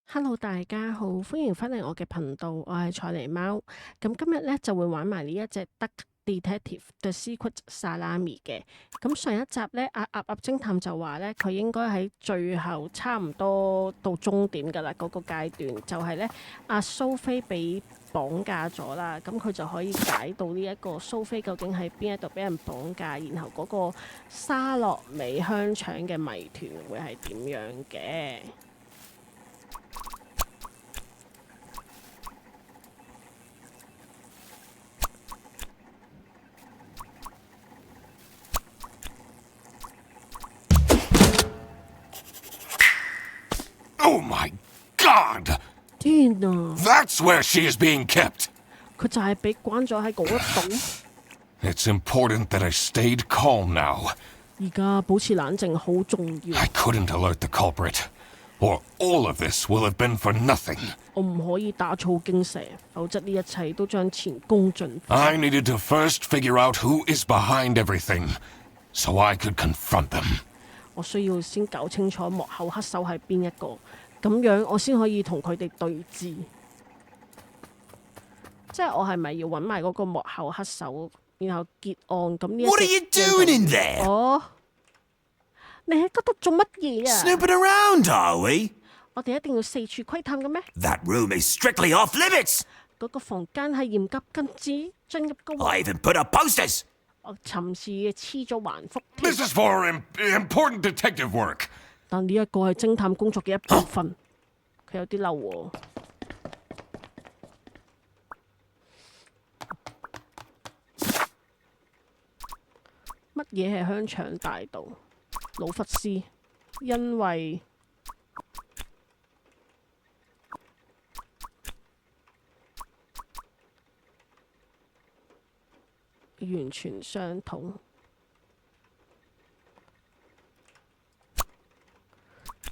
Hello，大家好，歡迎返嚟我嘅頻道，我係彩狸貓。咁今日咧就會玩埋呢一隻 Duck Detective The Secret Salami 嘅。咁上一集咧，鴨鴨偵探就話咧，佢應該喺最後差唔多到終點㗎啦，嗰個階段就係咧，阿蘇菲俾綁架咗啦，咁佢就可以解到呢一個蘇菲究竟喺邊一度俾人綁架，然後嗰個沙樂美香腸嘅謎團會係點樣嘅？Oh my God! 天啊！ That's where she is being kept! 佢就係俾關咗喺嗰一度。It's important that I stayed calm now. 而家保持冷靜好重要。I couldn't alert the culprit, or all of this will have been for nothing. 我唔可以打草驚蛇，否則呢一切都將前功盡廢。I needed to first figure out who is behind everything, so I could confront them. 我需要先搞清楚幕後黑手係邊一個，咁樣我先可以同佢哋對峙。即係我係咪要揾埋嗰個幕後黑手，然後結案？咁呢一 What are you doing in there? 哦，你喺嗰度做乜嘢啊？ Snooping around, are we? 我哋一定要四處窺探嘅咩？ That room is strictly off limits. 嗰個房間係嚴格禁止進入嘅喎。I even put up posters. 我尋時黐咗橫幅添。 This is for important detective work. 但呢一個係偵探工作嘅一部分，佢有啲嬲喎。乜嘢係香腸大道？魯弗斯，因為完全相同。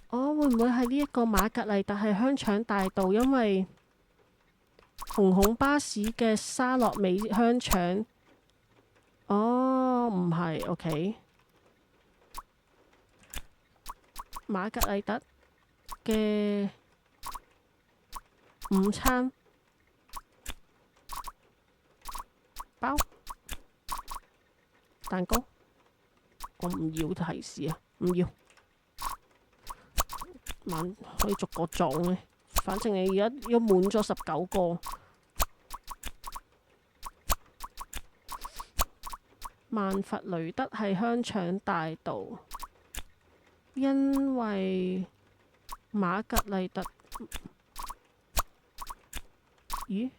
會唔會係呢一個瑪格麗特係香腸大道？因為紅紅巴士嘅沙樂美香腸。唔係 ，OK。瑪格麗特嘅午餐包蛋糕，我唔要提示啊，唔要。可以逐個撞嘅，反正你而家要滿咗19個。曼弗雷德係香腸大道，因為瑪格麗特，咦？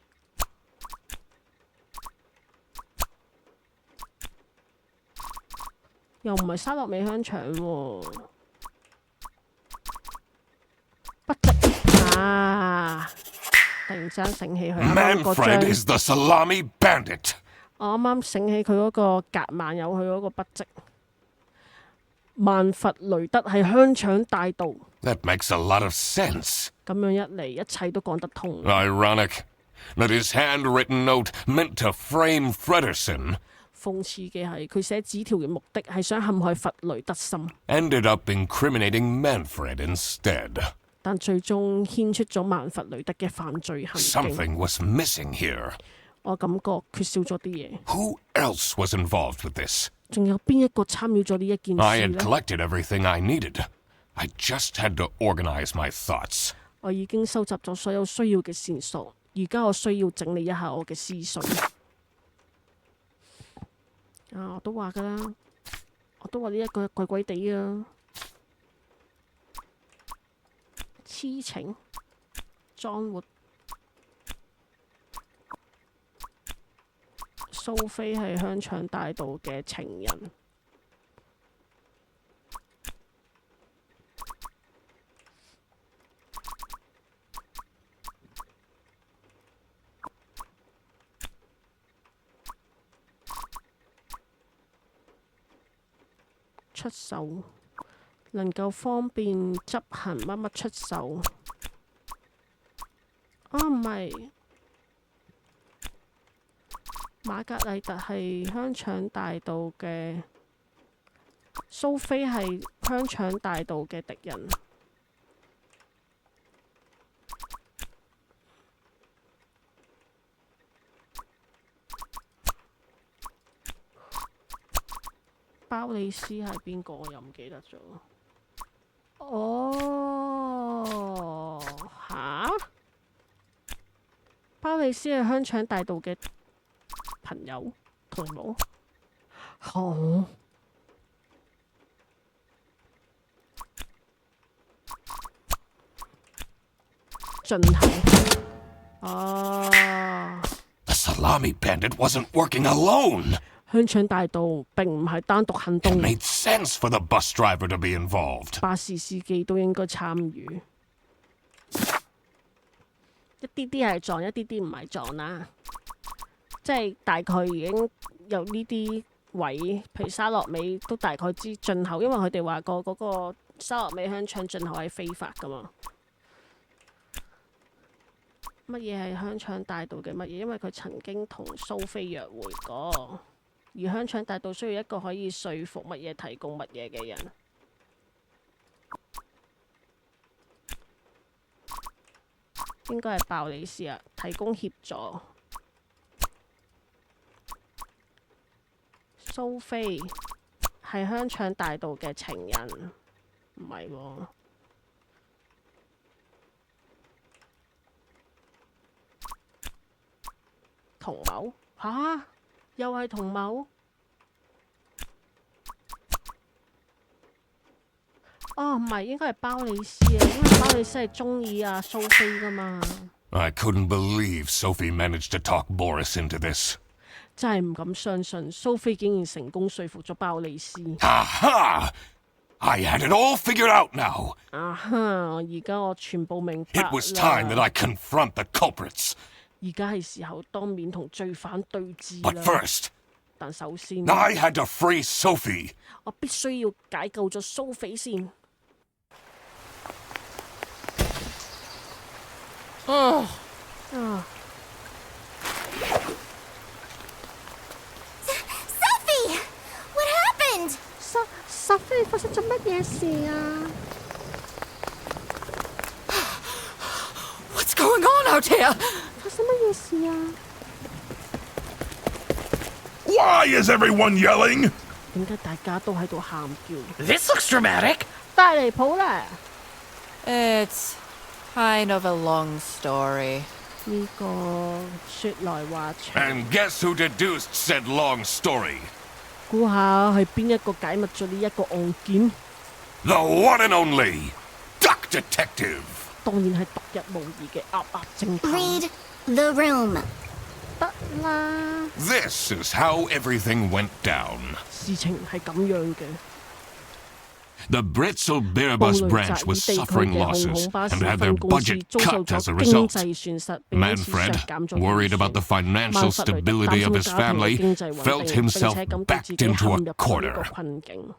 又唔係沙樂美香腸喎。不值啊！突然之間醒起佢啱啱嗰 Manfred is the salami bandit. 我啱啱醒起佢嗰個夾萬有佢嗰個筆跡。曼弗雷德係香腸大道。 That makes a lot of sense. 咁樣一嚟，一切都講得通。 Ironic that his handwritten note meant to frame Frederson. 諷刺嘅係，佢寫紙條嘅目的係想陷害弗雷德森。 Ended up incriminating Manfred instead. 但最終牽出咗曼弗雷德嘅犯罪行徑。 Something was missing here. 我感覺缺少咗啲嘢。 Who else was involved with this? 仲有邊一個參與咗呢一件 I 事 had 呢？ collected everything I needed. I just had to organize my thoughts. 我已經收集咗所有需要嘅線索，而家我需要整理一下我嘅思緒。我都話㗎啦，我都話呢一個怪怪地啊。痴情裝活蘇菲係香腸大道嘅情人。出手能夠方便執行乜乜出手。唔係，瑪格麗特係香腸大道嘅，蘇菲係香腸大道嘅敵人。包利斯係邊個？我又唔記得咗。哦，吓？包利斯係香腸大道嘅朋友同母。好。進係。哦。The salami bandit wasn't working alone. 香腸大道並唔係單獨行 It 動， made sense for the bus driver to be involved. 巴士司機都應該參與。一啲啲係撞，一啲啲唔係撞啦。即係大概已經有呢啲位，譬如沙樂美都大概知進口，因為佢哋話過嗰個沙樂美香腸進口係非法噶嘛。乜嘢係香腸大道嘅乜嘢？因為佢曾經同蘇菲約會過，而香腸大道需要一個可以說服乜嘢提供乜嘢嘅人。應該係鮑里斯啊，提供協助。蘇菲係香腸大道嘅情人，唔係喎。同謀吓？又係同謀？哦，唔係，應該係包里斯啊，因為包里斯係中意阿蘇菲噶嘛。I couldn't believe Sophie managed to talk Boris into this. 真係唔敢相信，蘇菲竟然成功說服咗包里斯。Aha! I had it all figured out now. 啊哈！而家我全部明白 It was time that I confront the culprits. 而家係時候當面同罪犯對峙 But 啦。 first, 但首先， I had to free Sophie. 我必須要解救咗蘇菲先。Oh, 啊！ Sophie! What happened? 蘇菲發生咗乜嘢事啊？ what's going on out here? 發生乜嘢事啊？ Why is everyone yelling? 點解大家都喺度喊叫？ This looks dramatic. 太離譜啦！ It's kind of a long story. 呢個説來話長， And guess who deduced said long story? 估下係邊一個解密咗呢一個案件？ The one and only Duck Detective. 當然係獨一無二嘅鴨鴨偵探。 Read the room. 得啦， This is how everything went down. 事情係咁樣嘅。 The Britzelbeerbus 布雷 branch 澤 was 爾地區 suffering 嘅 losses 紅紅巴士 and had their 分公司 budget 遭受 cut as a 咗經 result. 濟損失，並因此削 Manfred, 減咗 worried 預 about the 算。 financial 曼弗雷特 stability 擔 of 心 his 家庭嘅 family, 經濟穩 felt 定，並 himself 且感到 backed 自己陷 into 入 a 咗呢個 corner. 困境。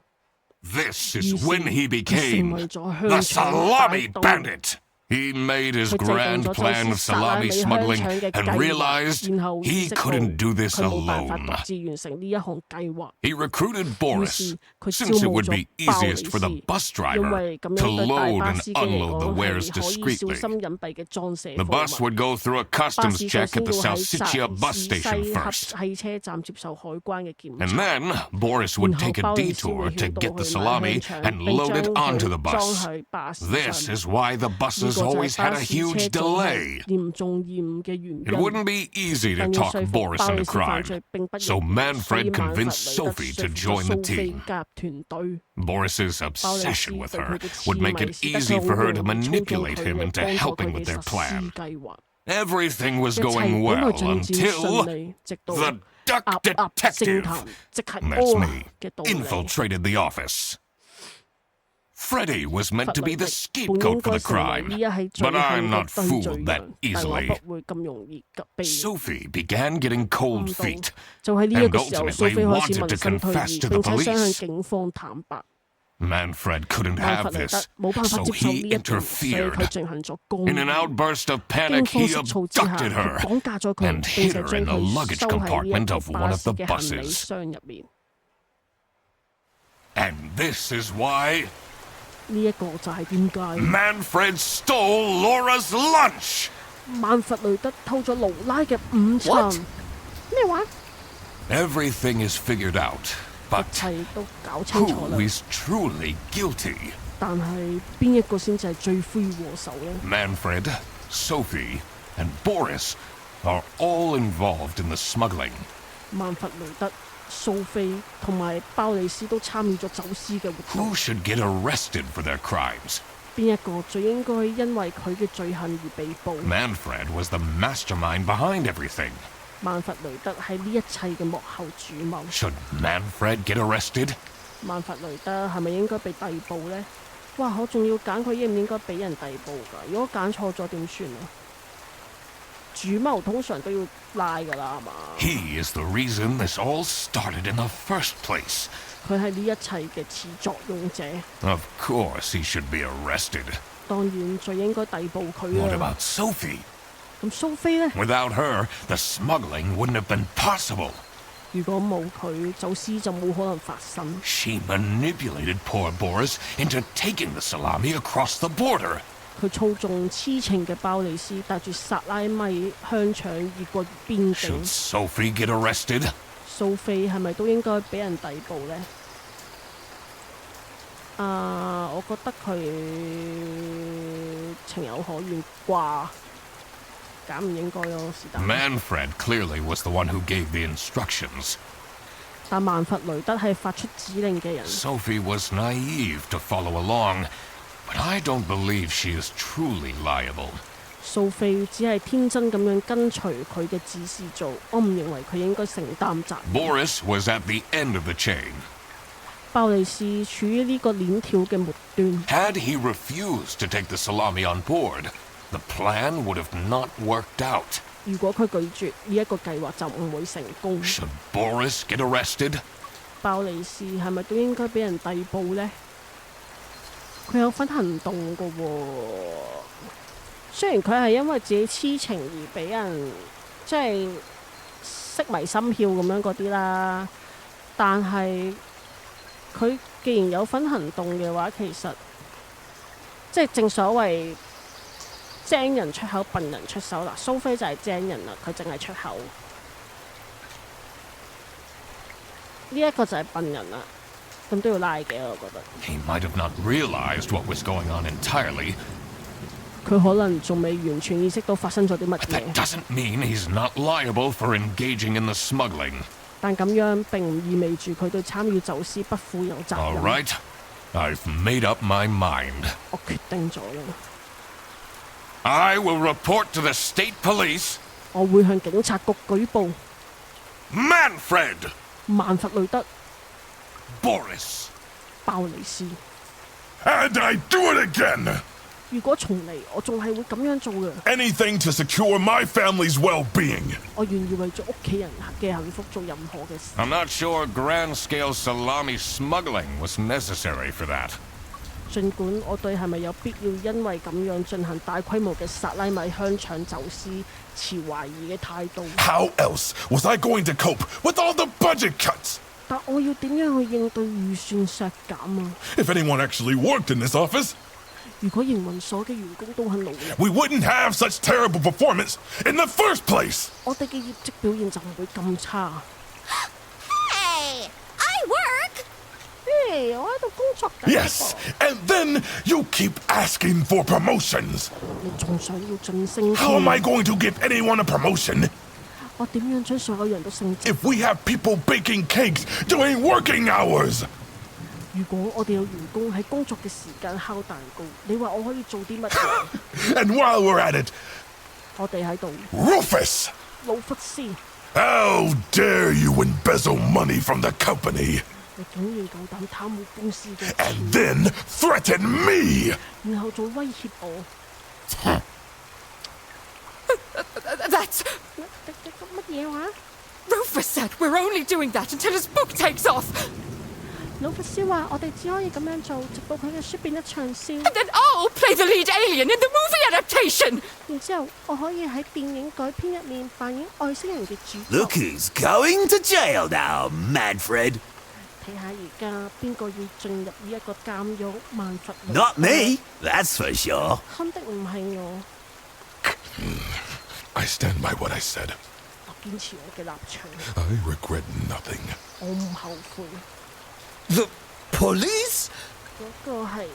This 於 is 是 when he 佢成 became 為咗 the 香腸 Salami 大盜。 Bandit. He made his 佢制定 grand 咗 plan 走 of 私薩拉 salami 美香 smuggling 腸嘅 and 計劃， realized 然後 he 意識到 couldn't do this 佢冇辦法 alone. 獨自完成呢一項計劃。 He recruited 於 Boris, 是佢 since it 招募 would 咗 be 鮑里 easiest for the 斯， bus 因 driver 為咁 to 樣對大 load 巴 and 司機嚟 unload the 講 wares 係可以小 discreetly. 心隱蔽嘅裝卸 The 貨 bus 物。 would go through a 巴 customs 士首 check 先 at the 要 South 喺 Sitia bus 西 station 合 first. 汽車站接受海關嘅檢 And 查。 then Boris would 然後 take a 鮑里斯 detour 會 to 繞道 get the 去買 salami 香腸， and 並 load it 將 onto the 佢裝 bus. 去巴士 This 上 is why the 呢 buses 個就 always 係巴 had a 士車 huge 總係 delay. 嚴重延誤嘅原 It 因。 wouldn't be easy to 但要 talk 說服 Boris 鮑里 into 斯犯 crime, 罪並不 so 容易，所以 Manfred 曼弗雷 convinced 特 Sophie 說 to 服 join the 蘇菲 team. 加入團隊。 Boris's 鮑里斯 obsession with 對 her 佢嘅 would 痴 make 迷 it 使得 easy 佢 for 好 her to 容易衝進 manipulate 佢 him 嚟 into 幫助 helping 佢 with 哋 their 實施 plan. 計劃。 Everything was 一切 going 本來 well 進展順 until 利，直到 the Duck 鴨鴨偵 Detective, 探即係 that's 柯 me, 嘅道理。 infiltrated the office. Freddie was meant 弗 to 雷 be the 迪本應 scapegoat for 該 the 成為 crime, 呢一起罪 but 行 I'm 嘅 not 真 fooled 罪 that 人，但我 easily. 不會咁容易被 Sophie began getting cold 誤 feet 導。就喺呢一 and 個時候， ultimately 蘇菲開始 wanted 萌 to 生退 confess 意， to the 並且想向 police. 警方坦白。 Manfred couldn't 曼弗 have 雷特 this, 冇辦法 so 接受呢 he 一點，所以佢 interfered. 進行咗干 In an 預。 outburst of 驚 panic, 慌 he 失措之下， abducted 佢 her 綁架咗佢， and 並且 hid her 將 in the 佢 luggage 收喺呢一 compartment 個 of one 巴 of 士 the 嘅行李 buses. 箱入面。 And this is why 呢一個就係點解 Manfred stole Laura's lunch. 曼弗雷德偷咗勞拉嘅午餐。 What？咩話？ Everything is figured out. But 切都搞清楚 who 啦。 is truly guilty? 但係邊一個先至係罪魁禍首呢？ Manfred, Sophie, and Boris are all involved in the smuggling. 曼弗雷德、蘇菲同埋鮑里斯都參與咗走私嘅活動。 Who should get arrested for their crimes? 邊一個最應該因為佢嘅罪行而被捕？ Manfred was the mastermind behind everything. 曼弗雷德係呢一切嘅幕後主謀。 Should Manfred get arrested? 曼弗雷德係咪應該被逮捕呢？哇！我仲要揀佢應唔應該俾人逮捕㗎？如果揀錯咗點算啊？主謀通常都要拉㗎啦，係嘛？ He is the reason this all started in the first place. 佢係呢一切嘅始作俑者， Of course he should be arrested. 當然最應該逮捕佢 What 啦。 about Sophie? 咁蘇菲呢？ Without her, the smuggling wouldn't have been possible. 如果冇佢，走私就冇可能發生。 She manipulated poor Boris into taking the salami across the border. 佢操縱痴情嘅鮑里斯帶住薩拉米香腸越過邊境 Should。Sophie get arrested? 蘇菲係咪都應該俾人逮捕呢？我覺得佢情有可原啩，揀唔應該咯，是但。 Manfred clearly was the one who gave the instructions. 但曼弗雷德係發出指令嘅人， Sophie was naive to follow along, but I don't believe she is truly liable. 蘇菲只係天真咁樣跟隨佢嘅指示做，我唔認為佢應該承擔責任。 Boris was at the end of the chain. 鮑里斯處於呢個鏈條嘅末端。 Had he refused to take the salami on board, the plan would have not worked out. 如果佢拒絕呢一個計劃，就唔會成功。 Should Boris get arrested? 鮑里斯係咪都應該俾人逮捕呢？佢有份行動㗎喎，雖然佢係因為自己痴情而俾人即係色迷心竅咁樣嗰啲啦，但係佢既然有份行動嘅話，其實即係正所謂精人出口，笨人出手啦。蘇菲就係精人啦，佢淨係出口，呢一個就係笨人啦。咁都要拉嘅，我覺得。 He might have not realized what was going on entirely, 佢可能仲未完全意識到發生咗啲乜 but 嘢 that，doesn't mean he's not liable for engaging in the smuggling. 但咁樣並唔意味住佢對參與走私不負有責 All 任。 right, I've made up my mind. 我決定咗啦， I will report to the state police. 我會向警察局舉報 Manfred! 曼弗雷德、 Boris! 鮑里斯。 And I do it again! 如果重嚟，我仲係會咁樣做嘅。 Anything to secure my family's well-being. 我願意為咗屋企人嘅幸福做任何嘅事。 I'm not sure grand-scale salami smuggling was necessary for that. 儘管我對係咪有必要因為咁樣進行大規模嘅薩拉米香腸走私持懷疑嘅態度， How else was I going to cope with all the budget cuts? 但我要點樣去應對預算削減啊？ If anyone actually worked in this office, 如果營運所嘅員工都很努力， we wouldn't have such terrible performance in the first place. 我哋嘅業績表現就唔會咁差。 Hey! I work! 我喺度工作緊。 Yes, and then you keep asking for promotions. 你仲想要晉升 How am I 添？ going to give anyone a promotion 我點樣將所有人都升職？ if we have people baking cakes during working hours? 如果我哋有員工喺工作嘅時間烤蛋糕，你話我可以做啲乜嘢？ And while we're at it, 我哋喺度， Rufus! 老弗斯，你 How dare you embezzle money from the company 竟然夠膽貪污公司嘅 and 錢， then threaten me? 然後仲威脅我。 That's... 乜嘢話？ Rufus said we're only doing that until his book takes off. 老弗斯話：我哋只可以咁樣做，直到佢嘅書變得暢銷。 And then I'll play the lead alien in the movie adaptation. 然之後，我可以喺電影改編入面扮演外星人嘅主角。 Look who's going to jail now, Manfred. 睇下而家邊個要進入呢一個監獄？曼弗雷德 Not me, that's for sure. 肯定唔係我。 I stand by what I said. 我堅持我嘅立場， I regret nothing. 我唔後悔。The police? 嗰個係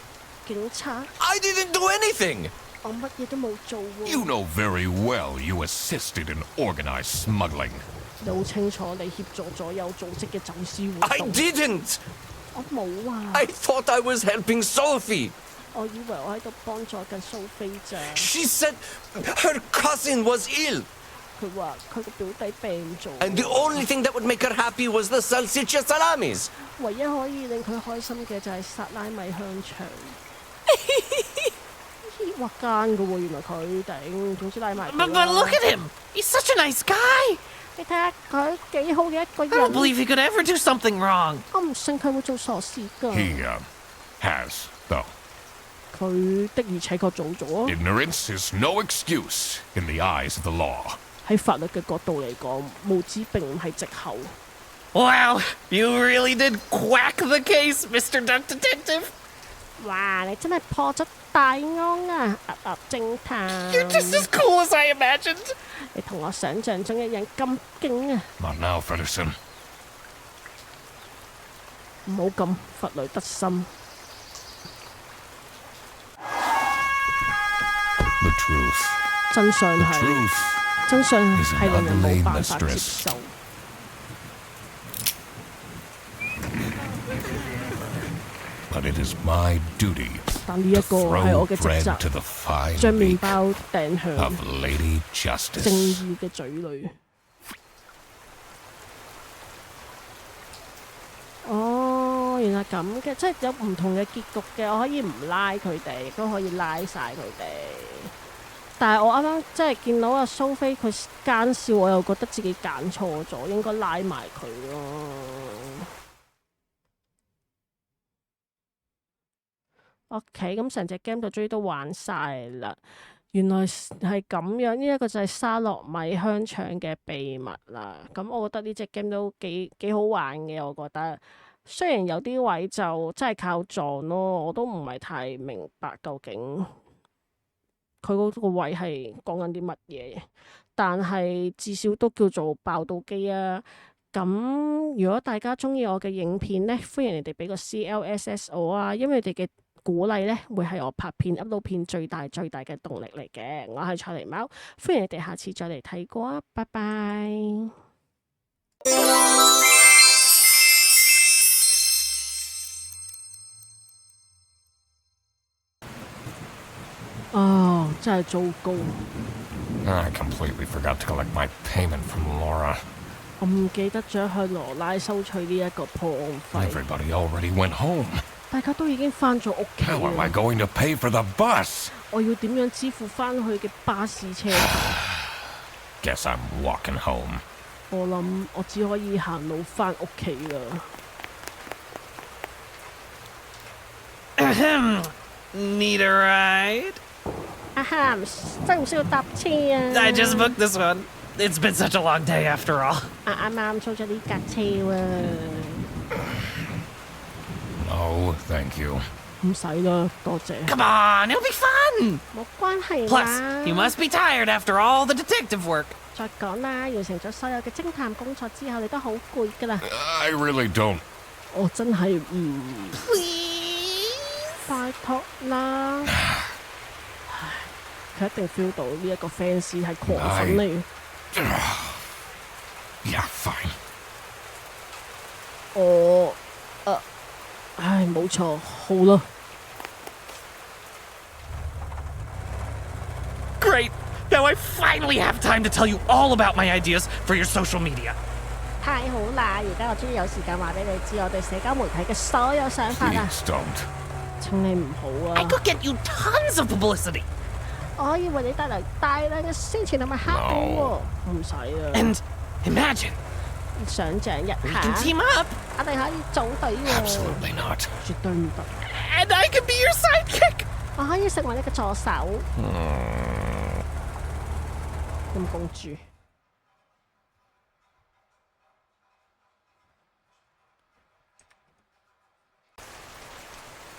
警察， I didn't do anything! 我乜嘢都冇做喎。 You know very well you assisted in organized smuggling. 你好清楚你協助咗有組織嘅走私活 I 動。 didn't! 我冇啊， I thought I was helping Sophie! 我以為我喺度幫助緊蘇菲咋。 She said her cousin was ill, 佢話佢個表弟病咗， and the only thing that would make her happy was the Secret Salamis. 唯一可以令佢開心嘅就係薩拉米香腸。哇奸㗎喎，原來佢頂，總之拉埋佢啦。 But look at him! He's such a nice guy! 你睇下佢幾好嘅一個 I don't 人， believe he could ever do something wrong. 我唔信佢會做傻事㗎。 He, has, though. 佢的而且確做咗。 Ignorance is no excuse in the eyes of the law. 喺法律嘅角度嚟講，無知並唔係藉口。 Wow, you really did quack the case, Mr. Duck Detective. 哇！你真係破咗大案啊！鴨偵探， You're just as cool as I imagined. 你同我想象中一樣咁勁啊！ Not now, Fredderson. 唔好咁佛雷德森。 The truth. 真相 The 係 truth 真相 is 係令人 an 冇 ugly 辦法接 mistress. 受。 But it is my duty 但呢一 to 個係我 throw 嘅職 bread to 責， the fine 將麵 beak 包掟向 of Lady 正 Justice. 義嘅嘴裏。哦，原來咁嘅，即係有唔同嘅結局嘅，我可以唔拉佢哋，亦都可以拉晒佢哋。但係我啱啱即係見到阿蘇菲佢奸笑，我又覺得自己揀錯咗，應該拉埋佢咯。OK，咁成隻 game 就終於都玩晒啦。原來係咁樣，呢一個就係沙樂米香腸嘅秘密啦。咁我覺得呢隻 game 都幾好玩嘅，我覺得。雖然有啲位就真係靠撞咯，我都唔係太明白究竟佢嗰個位係講緊啲乜嘢。但係至少都叫做爆到機啊！咁如果大家中意我嘅影片呢，歡迎你哋俾個 CLSS 我啊，因為你哋嘅鼓勵呢會係我拍片 upload 片最大嘅動力嚟嘅。我係菜狸貓，歡迎你哋下次再嚟睇過啊！拜拜。哦，真係糟糕！ I completely forgot to collect my payment from Laura. 我唔記得咗向羅拉收取呢一個破案費。 Everybody already went home. 大家都已經返咗屋企 How am I 啦。 going to pay for the bus? 我要點樣支付返去嘅巴士車？ Guess I'm walking home. 我諗我只可以行路返屋企啦。 Need a ride? 啊哈，需唔需要搭車啊？ I just booked this one. It's been such a long day after all. 啱啱租咗呢架車喎。 No, thank you. 唔使啦，多謝。 Come on, it'll be fun. 冇關係 Plus, 啦。 you must be tired after all the detective work. 再講啦，完成咗所有嘅偵探工作之後，你都好攰㗎啦。 I really don't. 我真係唔 Please? 拜託啦。唉，佢一定 feel 到呢一個 fans 係狂粉嚟嘅。 Yeah, fine. 我唉，冇錯，好啦。 Great. Now I finally have time to tell you all about my ideas for your social media. 太好啦！而家我終於有時間話俾你知我對社交媒體嘅所有想法啦。 Please don't. 請你唔好 I 啊！ could get you tons of publicity. 我可以為你帶來大量嘅宣傳同埋客戶喎。唔使啊！ And imagine, 想像一 we 下， can team up. 我哋可以組隊喎。 Absolutely not. 絕對唔得！ And I could be your sidekick. 我可以成為你嘅助手。陰公豬。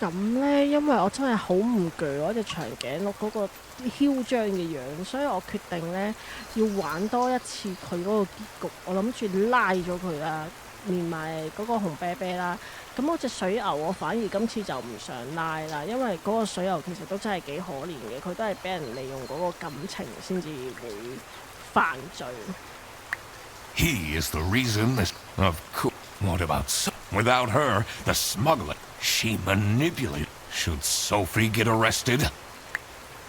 咁呢，因為我真係好唔鋸嗰隻長頸鹿嗰個囂張嘅樣，所以我決定呢要玩多一次佢嗰個結局。我諗住拉咗佢啦，連埋嗰個紅啤啤啦。咁我隻水牛我反而今次就唔想拉啦，因為嗰個水牛其實都真係幾可憐嘅，佢都係俾人利用嗰個感情先至會犯罪。He is the reason this. Of course. What about without her, the smuggler? She manipulated. Should Sophie get arrested?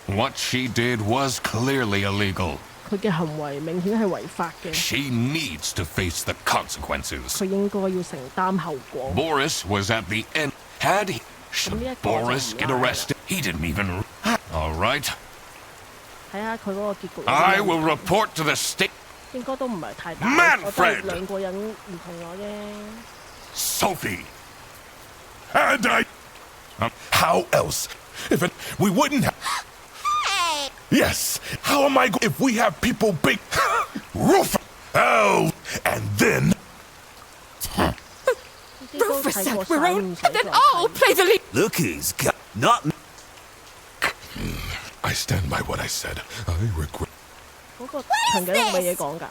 What she did was clearly illegal. 佢嘅行為明顯係違法嘅。 She needs to face the consequences. 佢應該要承擔後果。 Boris was at the end. Had he? Should Boris get arrested? He didn't even. All right. 睇下佢嗰個結局。I will report to the state. 應該都唔係太大。 Manfred! 我都係兩個人唔同我啫。 Sophie. And I. How else? If we wouldn't have. Hey! Yes. How am I if we have people big roof? Oh, and then. Rufus said we're own, and then I'll play the lead. Look who's got. Not me. I stand by what I said. I regret. 嗰個長頸鹿冇嘢講㗎。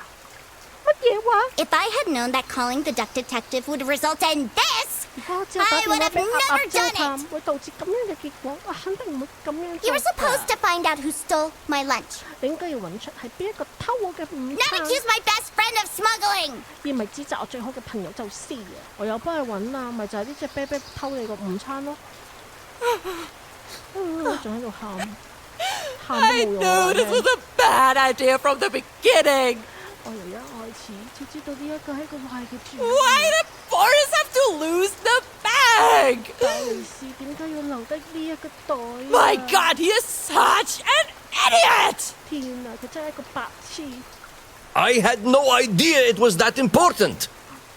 乜嘢話？ If I had known that calling the duck detective would result in this, 如果我之後打 I 電 would 話 have 俾鴨 never 鴨偵 done 探， it. 會導致咁樣嘅結果，我肯定唔會咁樣 You 做 were supposed 㗎。 to find out who stole my lunch, 你應該要揾出係邊一個偷我嘅午 not 餐， accuse my best friend of smuggling. 而唔係指責我最好嘅朋友就是啊！我有幫佢揾啊，咪就係呢隻啤啤偷你個午餐咯。仲喺度喊，喊都 I 冇用 knew 啊！ this was a bad idea from the beginning. 我由一開始就知道呢一個係一個壞嘅主意。 Why did Boris have to lose the bag? 戴利斯點解要留低呢一個袋啊 My God, he is such an idiot! 天啊！佢真係一個白痴。 I had no idea it was that important.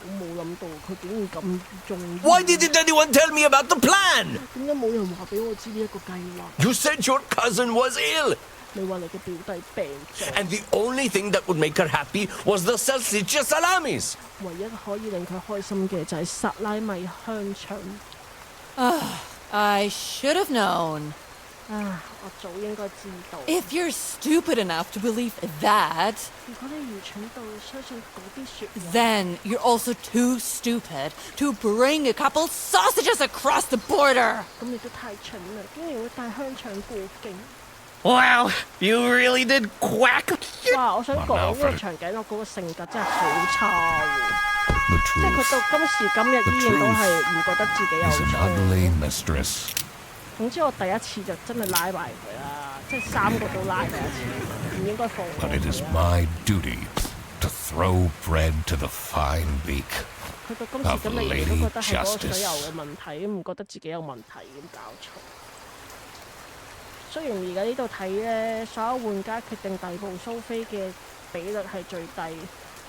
我冇諗到佢竟然咁重要。 Why didn't anyone tell me about the plan? 點解冇人話俾我知呢一個計劃？ You said your cousin was ill, 你話你嘅表弟病咗， and the only thing that would make her happy was the salsiccia salamis. 唯一可以令佢開心嘅就係薩拉米香腸。 I should have known. 啊！我早應該知道。 If you're stupid enough to believe that, 如果你愚蠢到相信嗰啲説話， then you're also too stupid to bring a couple sausages across the border. 咁你都太蠢啦！竟然會帶香腸過境。 Wow, you really did quack. 哇！我想講呢個長頸鹿嗰個性格真係好差喎，即係佢到今時今日依然都係唔覺得自己有 Is an 錯。 ugly mistress. 總之我第一次就真係拉埋佢啦，即係三個都拉第一次，唔應該放過 But it is 佢啦。 my duty to throw bread to the fine beak. 佢到今時今日亦都覺得係嗰個水油嘅問題，唔覺得自己有問題咁搞錯。雖然而家呢度睇咧，所有玩家決定逮捕蘇菲嘅比率係最低，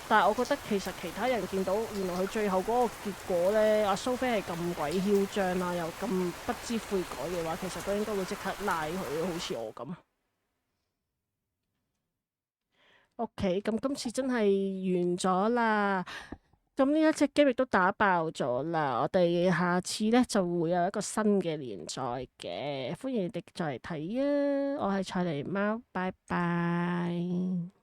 但係我覺得其實其他人見到原來佢最後嗰個結果咧，阿蘇菲係咁鬼囂張啦，又咁不知悔改嘅話，其實都應該會即刻拉佢，好似我咁。OK，咁今次真係完咗啦。咁呢一隻 game 亦都打爆咗啦，我哋下次呢就會有一個新嘅連載嘅，歡迎你哋再嚟睇啊！我係菜泥貓，拜拜。